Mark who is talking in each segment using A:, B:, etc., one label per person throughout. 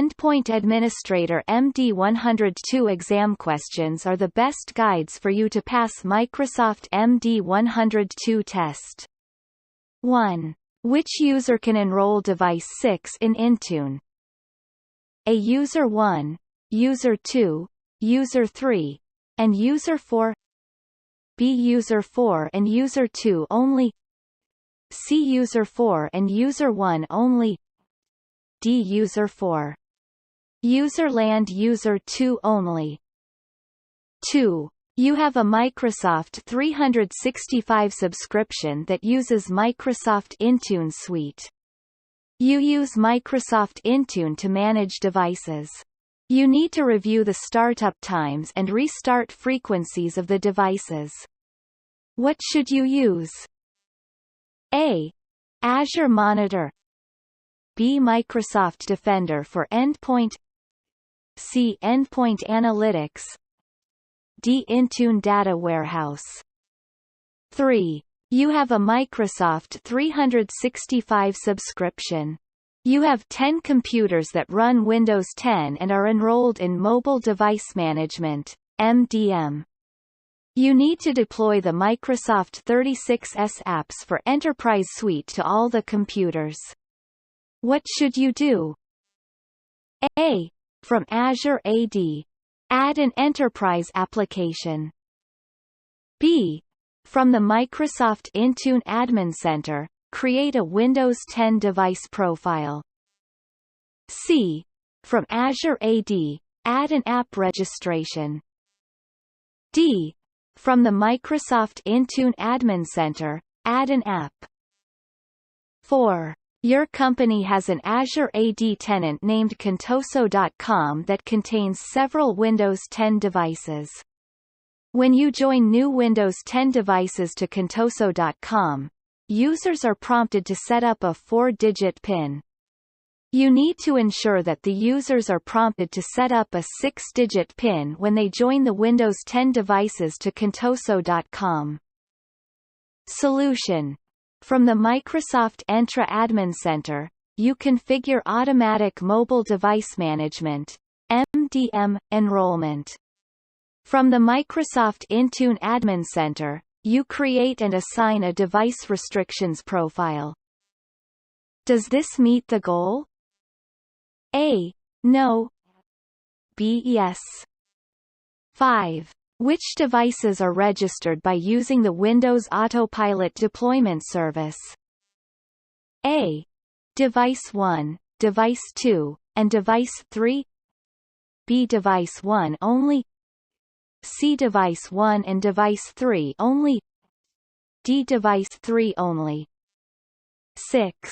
A: Endpoint Administrator MD-102 exam questions are the best guides for you to pass Microsoft MD-102 test. 1. Which user can enroll device 6 in Intune? A user 1, user 2, user 3, and user 4. B user 4 and user 2 only. C user 4 and user 1 only. D user 4. User land user 2 only. 2. You have a Microsoft 365 subscription that uses Microsoft Intune suite. You use Microsoft Intune to manage devices. You need to review the startup times and restart frequencies of the devices. What should you use? A. Azure Monitor. B. Microsoft Defender for Endpoint. C. Endpoint Analytics. D. Intune Data Warehouse. 3. You have a Microsoft 365 subscription. You have 10 computers that run Windows 10 and are enrolled in Mobile Device Management (MDM). You need to deploy the Microsoft 36S apps for Enterprise Suite to all the computers. What should you do? A. From Azure AD. Add an Enterprise application. B. From the Microsoft Intune Admin Center, create a Windows 10 device profile. C. From Azure AD, add an app registration. D. From the Microsoft Intune Admin Center, add an app. 4. Your company has an Azure AD tenant named Contoso.com that contains several Windows 10 devices. When you join new Windows 10 devices to Contoso.com, users are prompted to set up a 4-digit PIN. You need to ensure that the users are prompted to set up a 6-digit PIN when they join the Windows 10 devices to Contoso.com. Solution. From the Microsoft Entra Admin Center, you configure Automatic Mobile Device Management (MDM) enrollment. From the Microsoft Intune Admin Center, you create and assign a device restrictions profile. Does this meet the goal? A. No. B. Yes. 5. Which devices are registered by using the Windows Autopilot deployment service? A. Device 1, Device 2, and Device 3. B. Device 1 only. C. Device 1 and Device 3 only. D. Device 3 only. 6.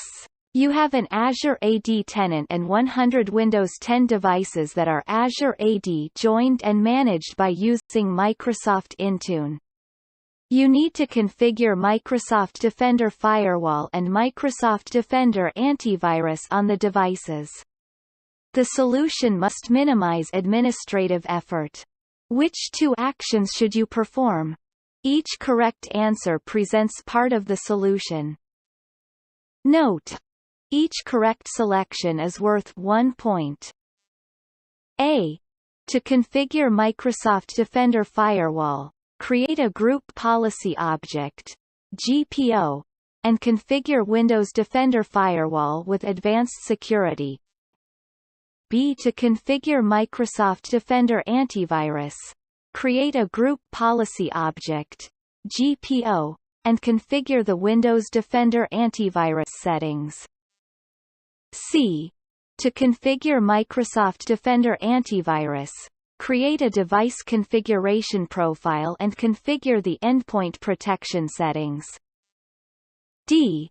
A: You have an Azure AD tenant and 100 Windows 10 devices that are Azure AD joined and managed by using Microsoft Intune. You need to configure Microsoft Defender Firewall and Microsoft Defender Antivirus on the devices. The solution must minimize administrative effort. Which 2 actions should you perform? Each correct answer presents part of the solution. Note: each correct selection is worth 1 point. A. To configure Microsoft Defender Firewall, create a Group Policy Object (GPO), and configure Windows Defender Firewall with advanced security. B. To configure Microsoft Defender Antivirus, create a Group Policy Object (GPO), and configure the Windows Defender Antivirus settings. C. To configure Microsoft Defender Antivirus, create a device configuration profile and configure the endpoint protection settings. D.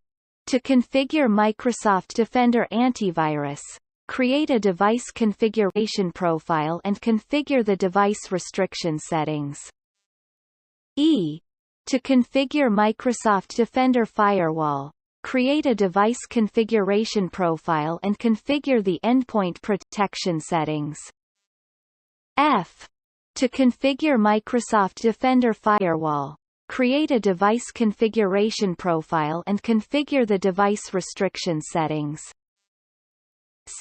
A: To configure Microsoft Defender Antivirus, create a device configuration profile and configure the device restriction settings. E. To configure Microsoft Defender Firewall, create a device configuration profile and configure the endpoint protection settings. F. To configure Microsoft Defender Firewall, create a device configuration profile and configure the device restriction settings.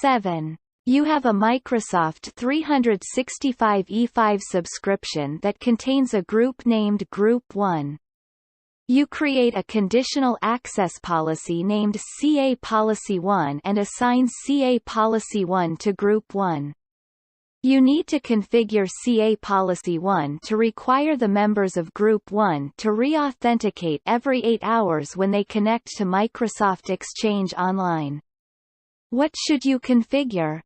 A: 7. You have a Microsoft 365 E5 subscription that contains a group named Group 1. You create a conditional access policy named CA Policy 1 and assign CA Policy 1 to Group 1. You need to configure CA Policy 1 to require the members of Group 1 to re-authenticate every 8 hours when they connect to Microsoft Exchange Online. What should you configure?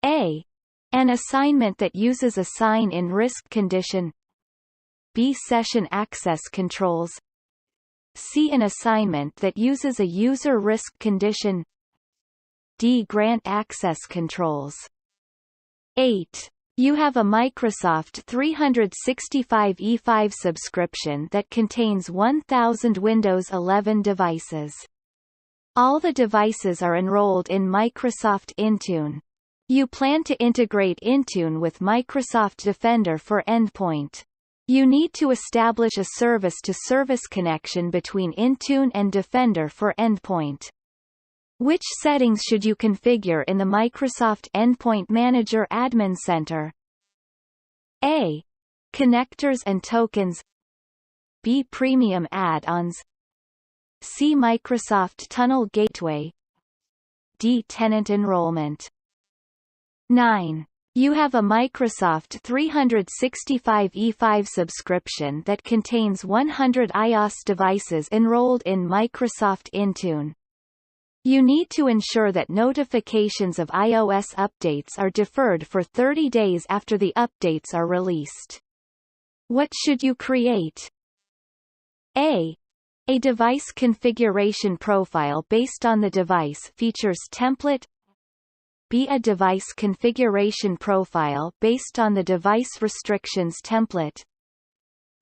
A: A. An assignment that uses a sign-in risk condition. B. Session access controls. C. An assignment that uses a user risk condition. D. Grant access controls. 8. You have a Microsoft 365 E5 subscription that contains 1,000 Windows 11 devices. All the devices are enrolled in Microsoft Intune. You plan to integrate Intune with Microsoft Defender for Endpoint. You need to establish a service-to-service connection between Intune and Defender for Endpoint. Which settings should you configure in the Microsoft Endpoint Manager Admin Center? A. Connectors and tokens. B. Premium add-ons. C. Microsoft Tunnel Gateway. D. Tenant enrollment. 9. You have a Microsoft 365 E5 subscription that contains 100 iOS devices enrolled in Microsoft Intune. You need to ensure that notifications of iOS updates are deferred for 30 days after the updates are released. What should you create? A. A device configuration profile based on the device features template. B. A device configuration profile based on the device restrictions template.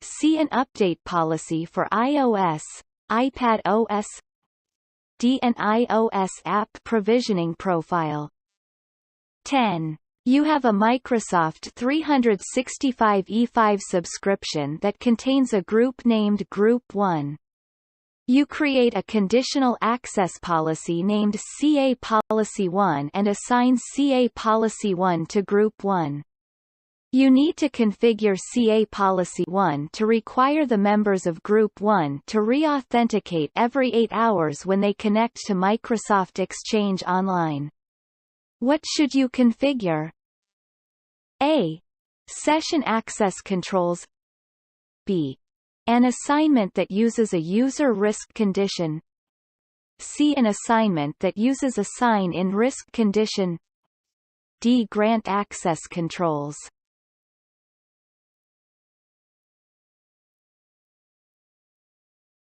A: C. An update policy for iOS, iPad OS. D. An iOS app provisioning profile. 10. You have a Microsoft 365 E5 subscription that contains a group named Group 1. You create a conditional access policy named CA Policy 1 and assign CA Policy 1 to Group 1. You need to configure CA Policy 1 to require the members of Group 1 to re-authenticate every 8 hours when they connect to Microsoft Exchange Online. What should you configure? A. Session access controls. B. An assignment that uses a user risk condition. C. An assignment that uses a sign-in risk condition. D. Grant access controls.